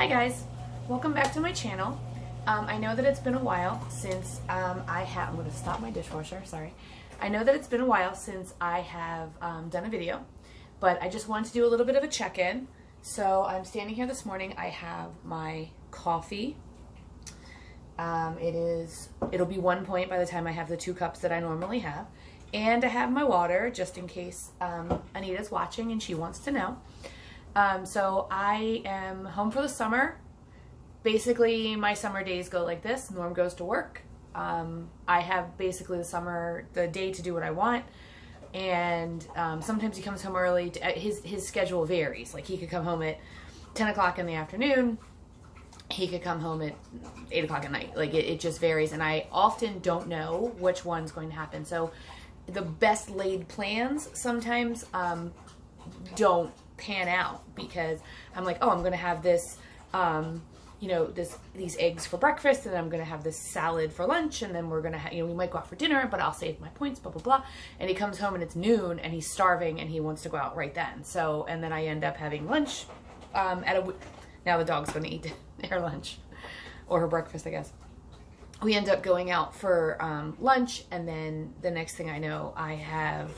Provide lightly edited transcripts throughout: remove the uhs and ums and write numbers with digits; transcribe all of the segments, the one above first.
Hi guys, welcome back to my channel. I know that it's been a while since I'm going to stop my dishwasher, sorry. I know that it's been a while since I have done a video, but I just wanted to do a little bit of a check-in. So I'm standing here this morning. I have my coffee. It'll be 1 point by the time I have the 2 cups that I normally have. And I have my water just in case Anita's watching and she wants to know. So I am home for the summer. Basically, my summer days go like this. Norm goes to work. I have basically the day to do what I want. And sometimes he comes home early. His schedule varies. Like he could come home at 10 o'clock in the afternoon. He could come home at 8 o'clock at night. Like it just varies. And I often don't know which one's going to happen. So the best laid plans sometimes don't pan out because I'm like, oh, I'm going to have this, these eggs for breakfast, and then I'm going to have this salad for lunch, and then we're going to we might go out for dinner, but I'll save my points, blah, blah, blah. And he comes home and it's noon and he's starving and he wants to go out right then. So, and then I end up having lunch now the dog's going to eat her lunch or her breakfast, I guess. We end up going out for lunch, and then the next thing I know, I have,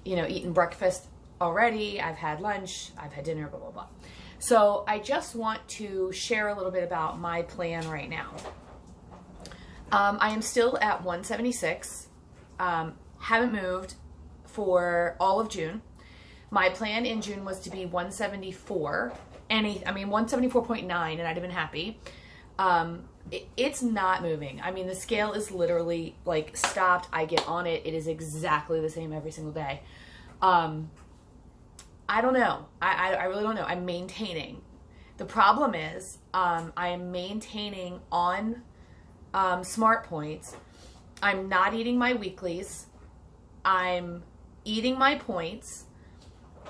eaten breakfast already. I've had lunch, I've had dinner, blah, blah, blah. So I just want to share a little bit about my plan right now. I am still at 176. Haven't moved for all of June. My plan in June was to be 174. 174.9, and I'd have been happy. It's not moving. I mean, the scale is literally like stopped. I get on it. It is exactly the same every single day. I don't know. I really don't know. I'm maintaining. The problem is I'm maintaining on Smart Points. I'm not eating my weeklies. I'm eating my points.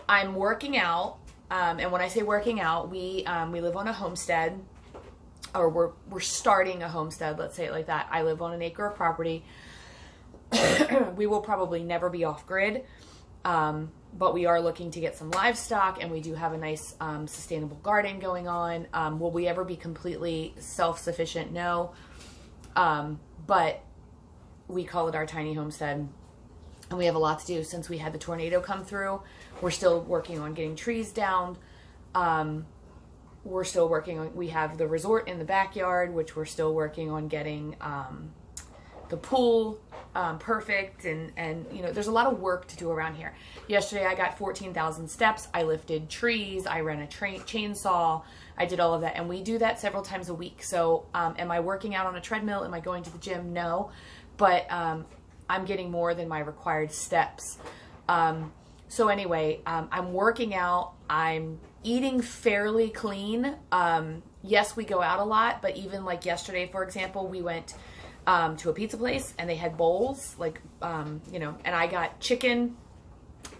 I'm working out. And when I say working out, we live on a homestead, or we're starting a homestead, let's say it like that. I live on an acre of property. We will probably never be off grid. But we are looking to get some livestock, and we do have a nice sustainable garden going on. Will we ever be completely self-sufficient? No. But we call it our tiny homestead, and we have a lot to do. Since we had the tornado come through, we're still working on getting trees down. We're still working on, we have the resort in the backyard, which we're still working on getting the pool perfect, and there's a lot of work to do around here. Yesterday I got 14,000 steps. I lifted trees. I ran a chainsaw. I did all of that, and we do that several times a week. So am I working out on a treadmill? Am I going to the gym? No, but I'm getting more than my required steps. So anyway, I'm working out. I'm eating fairly clean. Yes, we go out a lot, but even like yesterday, for example, we went to a pizza place and they had bowls, and I got chicken,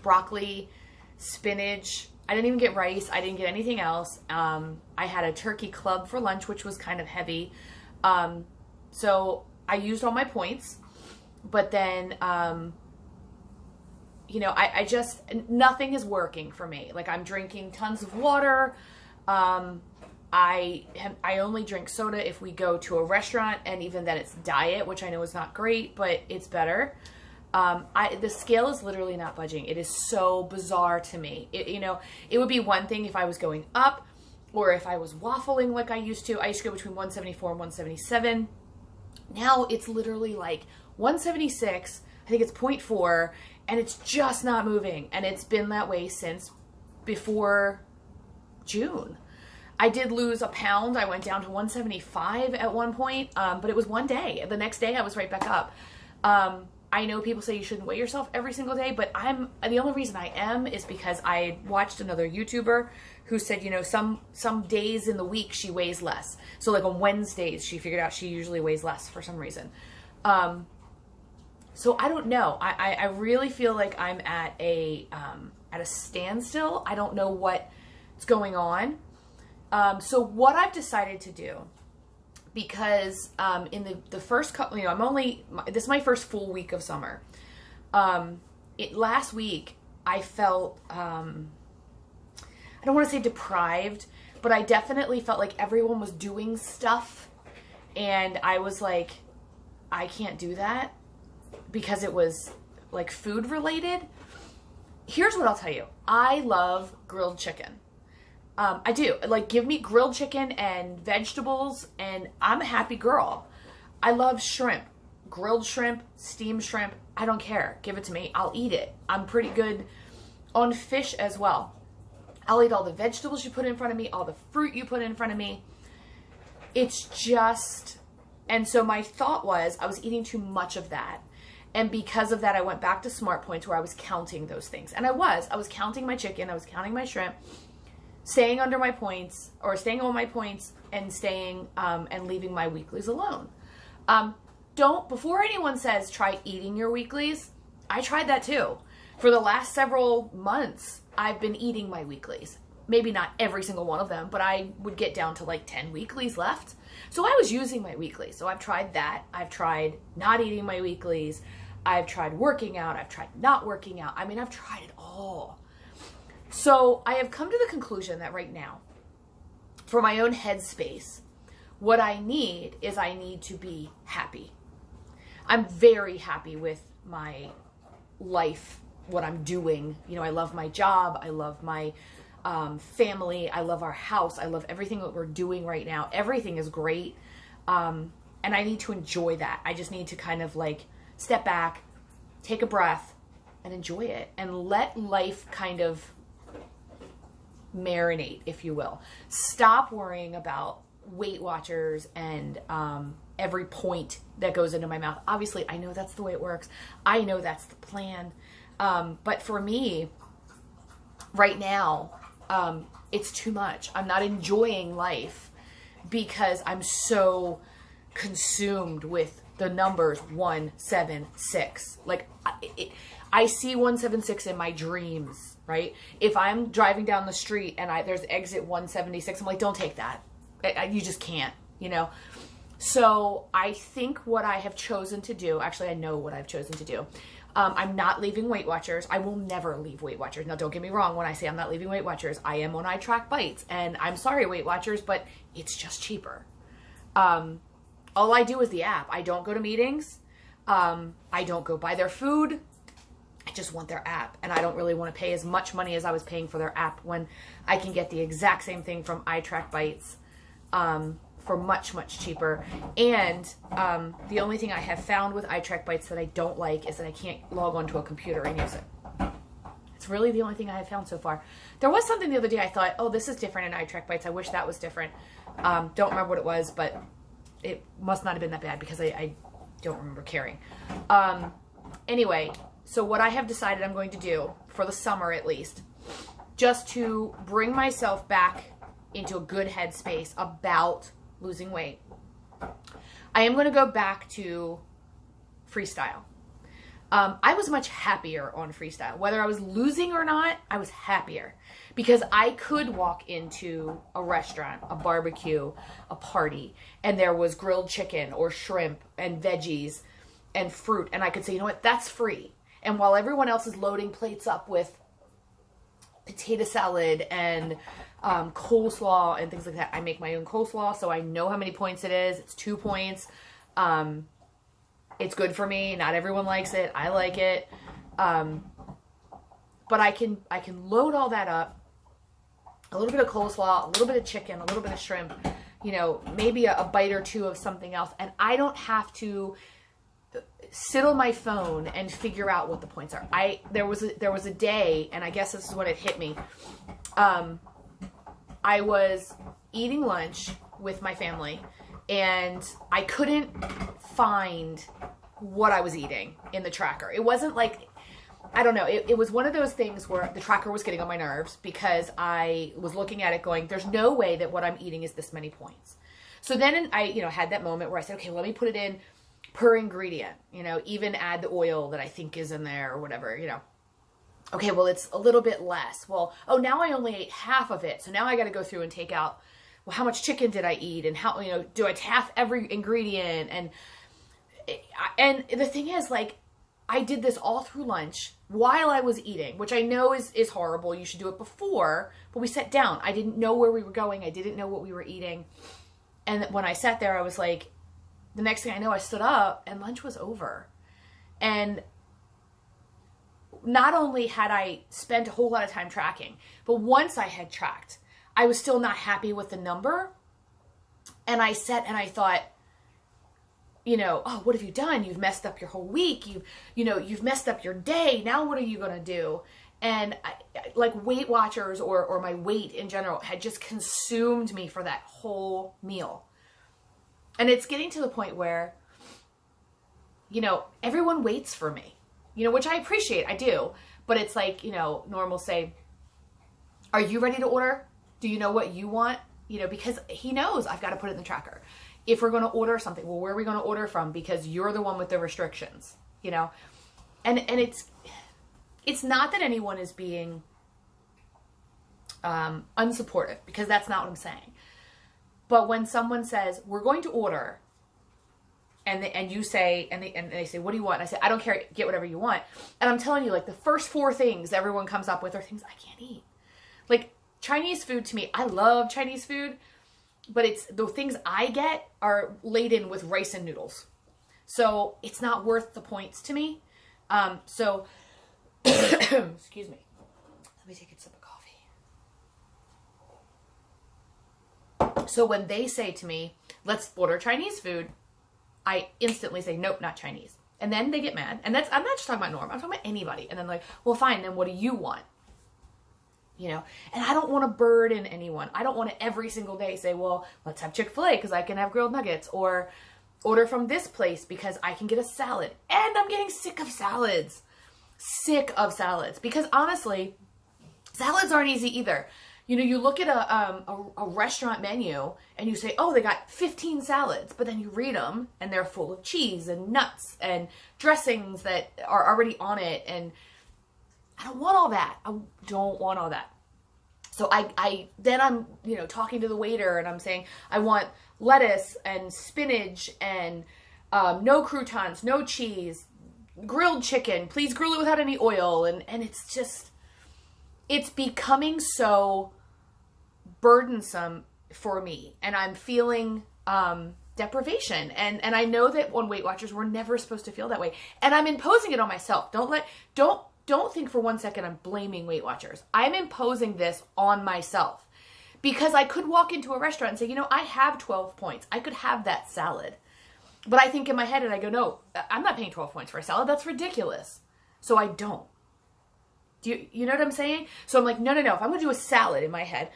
broccoli, spinach. I didn't even get rice. I didn't get anything else. I had a turkey club for lunch, which was kind of heavy. So I used all my points, but then, I just, nothing is working for me. Like, I'm drinking tons of water. I only drink soda if we go to a restaurant, and even then it's diet, which I know is not great, but it's better. The scale is literally not budging. It is so bizarre to me. It would be one thing if I was going up, or if I was waffling like I used to. I used to go between 174 and 177. Now it's literally like 176. I think it's 0.4, and it's just not moving. And it's been that way since before June. I did lose a pound. I went down to 175 at one point, but it was one day. The next day I was right back up. I know people say you shouldn't weigh yourself every single day, but the only reason I am is because I watched another YouTuber who said, some days in the week she weighs less. So like on Wednesdays, she figured out she usually weighs less for some reason. So I don't know. I really feel like I'm at a standstill. I don't know what's going on. So what I've decided to do, because in the first couple, this is my first full week of summer. Last week I felt, I don't want to say deprived, but I definitely felt like everyone was doing stuff, and I was like, I can't do that because it was like food related. Here's what I'll tell you. I love grilled chicken. I do. Like, give me grilled chicken and vegetables and I'm a happy girl. I love shrimp. Grilled shrimp, steamed shrimp, I don't care. Give it to me. I'll eat it. I'm pretty good on fish as well. I'll eat all the vegetables you put in front of me, all the fruit you put in front of me. It's just, and so my thought was I was eating too much of that. And because of that, I went back to Smart Points where I was counting those things. And I was counting my chicken, I was counting my shrimp, staying under my points, or staying on my points, and staying, and leaving my weeklies alone. Before anyone says try eating your weeklies, I tried that too. For the last several months, I've been eating my weeklies. Maybe not every single one of them, but I would get down to like 10 weeklies left. So I was using my weeklies. So I've tried that. I've tried not eating my weeklies. I've tried working out. I've tried not working out. I mean, I've tried it all. So I have come to the conclusion that right now, for my own headspace, what I need is I need to be happy. I'm very happy with my life, what I'm doing. You know, I love my job. I love my family. I love our house. I love everything that we're doing right now. Everything is great. And I need to enjoy that. I just need to kind of like step back, take a breath, and enjoy it. And let life kind of marinate, if you will. Stop worrying about Weight Watchers and every point that goes into my mouth. Obviously, I know that's the way it works. I know that's the plan. But for me, right now, it's too much. I'm not enjoying life because I'm so consumed with the numbers 176. Like, I see 176 in my dreams, right? If I'm driving down the street and there's exit 176, I'm like, don't take that. You just can't, you know? So I think what I have chosen to do, actually I know what I've chosen to do. I'm not leaving Weight Watchers. I will never leave Weight Watchers. Now, don't get me wrong when I say I'm not leaving Weight Watchers. I am on iTrack Bites, and I'm sorry, Weight Watchers, but it's just cheaper. All I do is the app. I don't go to meetings. I don't go buy their food. I just want their app, and I don't really want to pay as much money as I was paying for their app when I can get the exact same thing from iTrack Bites for much, much cheaper. And the only thing I have found with iTrack Bites that I don't like is that I can't log onto a computer and use it. It's really the only thing I have found so far. There was something the other day I thought, oh, this is different in iTrack Bites. I wish that was different. Don't remember what it was, but it must not have been that bad because I don't remember caring. Anyway, so what I have decided I'm going to do, for the summer at least, just to bring myself back into a good headspace about losing weight, I am going to go back to Freestyle. I was much happier on Freestyle. Whether I was losing or not, I was happier because I could walk into a restaurant, a barbecue, a party, and there was grilled chicken or shrimp and veggies and fruit, and I could say, you know what, that's free. And while everyone else is loading plates up with potato salad and coleslaw and things like that, I make my own coleslaw, so I know how many points it is. It's 2 points. It's good for me. Not everyone likes it. I like it. But I can load all that up. A little bit of coleslaw, a little bit of chicken, a little bit of shrimp, you know, maybe a bite or two of something else. And I don't have to sit on my phone and figure out what the points are. There was a day, and I guess this is when it hit me. I was eating lunch with my family, and I couldn't find what I was eating in the tracker. It wasn't like, I don't know, it was one of those things where the tracker was getting on my nerves because I was looking at it going, there's no way that what I'm eating is this many points. So then I, had that moment where I said, okay, let me put it in per ingredient, even add the oil that I think is in there or whatever, Okay, well, it's a little bit less. Well, oh, now I only ate half of it. So now I got to go through and take out, well, how much chicken did I eat? And how, do I half every ingredient? And the thing is, like, I did this all through lunch while I was eating, which I know is horrible. You should do it before, but we sat down. I didn't know where we were going. I didn't know what we were eating. And when I sat there, I was like, the next thing I know, I stood up and lunch was over. And not only had I spent a whole lot of time tracking, but once I had tracked, I was still not happy with the number. And I sat and I thought, you know, oh, what have you done? You've messed up your whole week. You've messed up your day. Now what are you going to do? And like Weight Watchers or my weight in general had just consumed me for that whole meal. And it's getting to the point where, you know, everyone waits for me, you know, which I appreciate. I do. But it's like, you know, Norm will say, are you ready to order? Do you know what you want? You know, because he knows I've got to put it in the tracker. If we're going to order something, well, where are we going to order from? Because you're the one with the restrictions, you know? And it's not that anyone is being unsupportive, because that's not what I'm saying. But when someone says, we're going to order, and you say, and they say, what do you want? And I say, I don't care, get whatever you want. And I'm telling you, like, the first 4 things everyone comes up with are things I can't eat. Like, Chinese food to me, I love Chinese food, but it's the things I get are laden with rice and noodles. So it's not worth the points to me. So, excuse me. Let me take a sip of coffee. So when they say to me, let's order Chinese food, I instantly say, nope, not Chinese. And then they get mad. And I'm not just talking about Norm. I'm talking about anybody. And then like, well, fine. Then what do you want? You know, and I don't want to burden anyone. I don't want to every single day say, well, let's have Chick-fil-A because I can have grilled nuggets, or order from this place because I can get a salad. And I'm getting sick of salads. Sick of salads. Because honestly, salads aren't easy either. You know, you look at a restaurant menu and you say, oh, they got 15 salads, but then you read them and they're full of cheese and nuts and dressings that are already on it, and I don't want all that. I don't want all that. So then I'm, you know, talking to the waiter and I'm saying, I want lettuce and spinach and no croutons, no cheese, grilled chicken. Please grill it without any oil. And it's just, it's becoming so burdensome for me. And I'm feeling deprivation. And I know that on Weight Watchers, we're never supposed to feel that way. And I'm imposing it on myself. Don't think for one second I'm blaming Weight Watchers. I'm imposing this on myself because I could walk into a restaurant and say, you know, I have 12 points. I could have that salad. But I think in my head and I go, no, I'm not paying 12 points for a salad. That's ridiculous. So I don't. Do you know what I'm saying? So I'm like, no. If I'm going to do a salad in my head,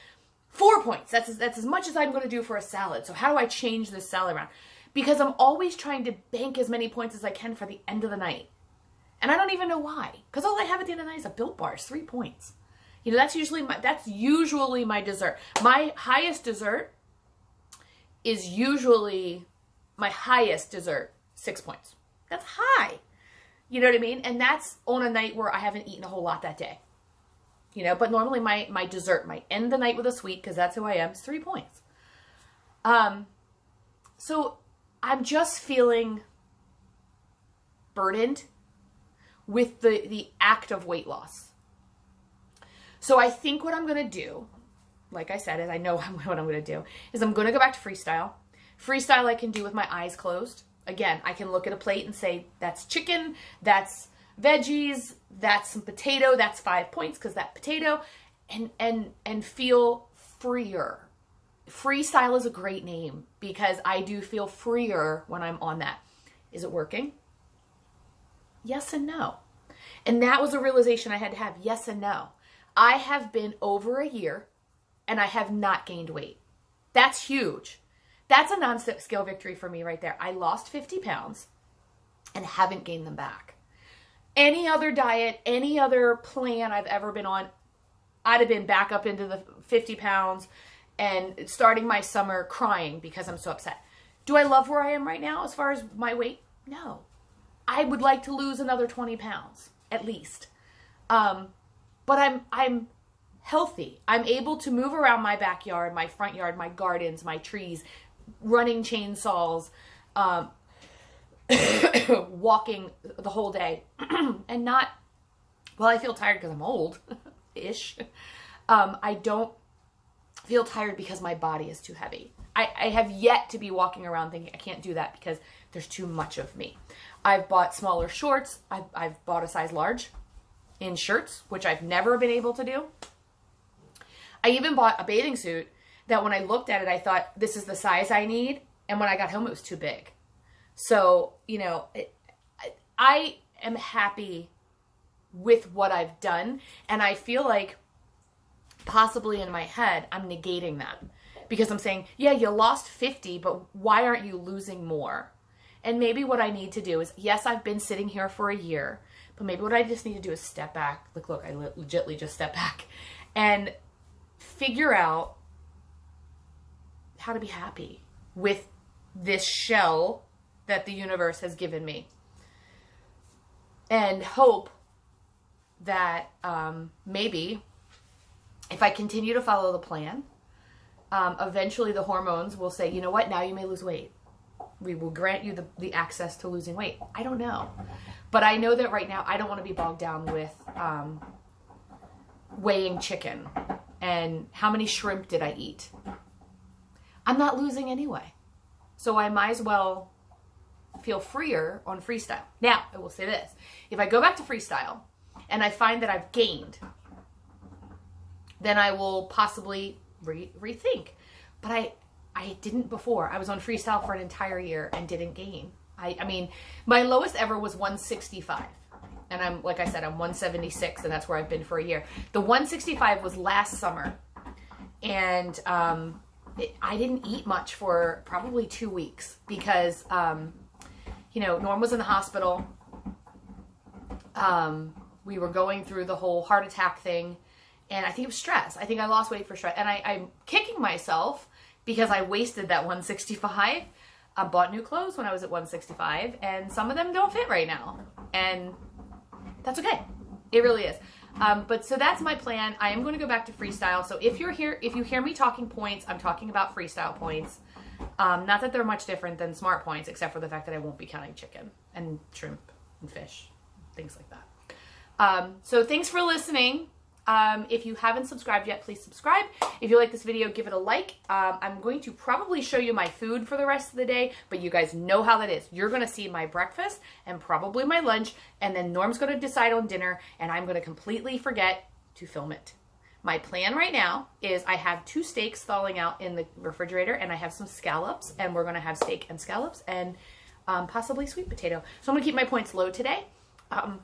4 points. That's as much as I'm going to do for a salad. So how do I change this salad around? Because I'm always trying to bank as many points as I can for the end of the night. And I don't even know why. Because all I have at the end of the night is a Built Bar. It's 3 points. You know, that's usually my dessert. My highest dessert is usually my highest dessert, 6 points. That's high. You know what I mean? And that's on a night where I haven't eaten a whole lot that day. You know, but normally my dessert might end the night with a sweet, because that's who I am. It's 3 points. So I'm just feeling burdened with the act of weight loss. So I think what I'm going to do, like I said, is I know what I'm going to do, is I'm going to go back to Freestyle. Freestyle I can do with my eyes closed. Again, I can look at a plate and say, that's chicken, that's veggies, that's some potato, that's 5 points because that potato, and feel freer. Freestyle is a great name because I do feel freer when I'm on that. Is it working? Yes and no. And that was a realization I had to have. Yes and no. I have been over a year and I have not gained weight. That's huge. That's a non-scale victory for me right there. I lost 50 pounds and haven't gained them back. Any other diet, any other plan I've ever been on, I'd have been back up into the 50 pounds and starting my summer crying because I'm so upset. Do I love where I am right now as far as my weight? No. I would like to lose another 20 pounds at least. But I'm healthy. I'm able to move around my backyard, my front yard, my gardens, my trees, running chainsaws, walking the whole day and not, well, I feel tired because I'm old-ish. I don't feel tired because my body is too heavy. I have yet to be walking around thinking I can't do that because there's too much of me. I've bought smaller shorts. I've bought a size large in shirts, which I've never been able to do. I even bought a bathing suit that when I looked at it, I thought, this is the size I need. And when I got home, it was too big. So, you know, I am happy with what I've done. And I feel like possibly in my head, I'm negating that. Because I'm saying, yeah, you lost 50, but why aren't you losing more? And maybe what I need to do is, yes, I've been sitting here for a year, but maybe what I just need to do is step back. Look, I legitimately just step back and figure out how to be happy with this shell that the universe has given me. And hope that maybe if I continue to follow the plan, eventually the hormones will say, you know what, now you may lose weight. We will grant you the access to losing weight. I don't know. But I know that right now I don't want to be bogged down with weighing chicken and how many shrimp did I eat. I'm not losing anyway. So I might as well feel freer on freestyle. Now, I will say this. If I go back to freestyle and I find that I've gained, then I will possibly rethink. But I didn't before. I was on freestyle for an entire year and didn't gain. I mean, my lowest ever was 165. And I'm, like I said, I'm 176, and that's where I've been for a year. The 165 was last summer. And I didn't eat much for probably 2 weeks because, you know, Norm was in the hospital. We were going through the whole heart attack thing. And I think it was stress. I think I lost weight for stress. And I'm kicking myself because I wasted that 165. I bought new clothes when I was at 165. And some of them don't fit right now. And that's okay. It really is. But so that's my plan. I am going to go back to freestyle. So if you're here, if you hear me talking points, I'm talking about freestyle points. Not that they're much different than smart points, except for the fact that I won't be counting chicken and shrimp and fish, things like that. So thanks for listening. If you haven't subscribed yet, please subscribe. If you like this video, give it a like. I'm going to probably show you my food for the rest of the day, but you guys know how that is. You're going to see my breakfast and probably my lunch, and then Norm's going to decide on dinner, and I'm going to completely forget to film it. My plan right now is I have 2 steaks thawing out in the refrigerator, and I have some scallops, and we're going to have steak and scallops and possibly sweet potato. So I'm going to keep my points low today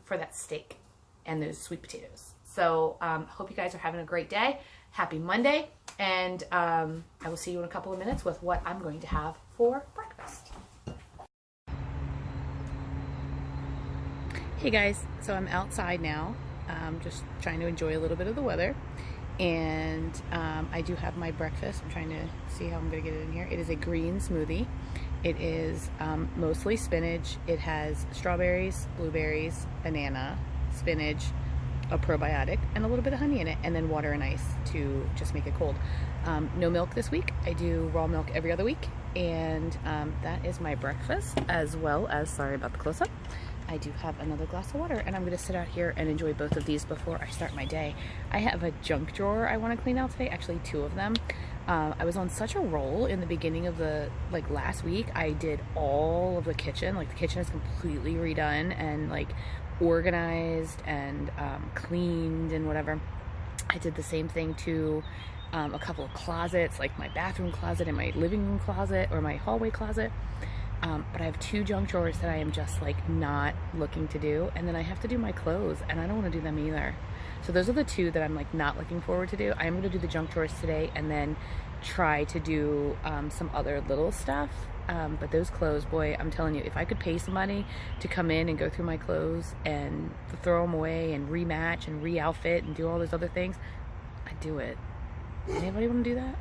for that steak and those sweet potatoes. So hope you guys are having a great day. Happy Monday. And I will see you in a couple of minutes with what I'm going to have for breakfast. Hey guys, so I'm outside now, just trying to enjoy a little bit of the weather. And I do have my breakfast. I'm trying to see how I'm going to get it in here. It is a green smoothie. It is mostly spinach. It has strawberries, blueberries, banana, spinach, a probiotic, and a little bit of honey in it, and then water and ice to just make it cold. No milk this week. I do raw milk every other week, and that is my breakfast, as well as, sorry about the close-up, I do have another glass of water, and I'm going to sit out here and enjoy both of these before I start my day. I have a junk drawer I want to clean out today, actually 2 of them. I was on such a roll in the beginning of the, last week. I did all of the kitchen. The kitchen is completely redone and, organized and cleaned and whatever. I did the same thing to a couple of closets, like my bathroom closet and my living room closet or my hallway closet. But I have 2 junk drawers that I am just not looking to do, and then I have to do my clothes, and I don't want to do them either. So those are the 2 that I'm not looking forward to do. I am going to do the junk drawers today and then try to do some other little stuff. But those clothes, boy, I'm telling you, if I could pay somebody to come in and go through my clothes and throw them away and rematch and re-outfit and do all those other things, I'd do it. Anybody want to do that?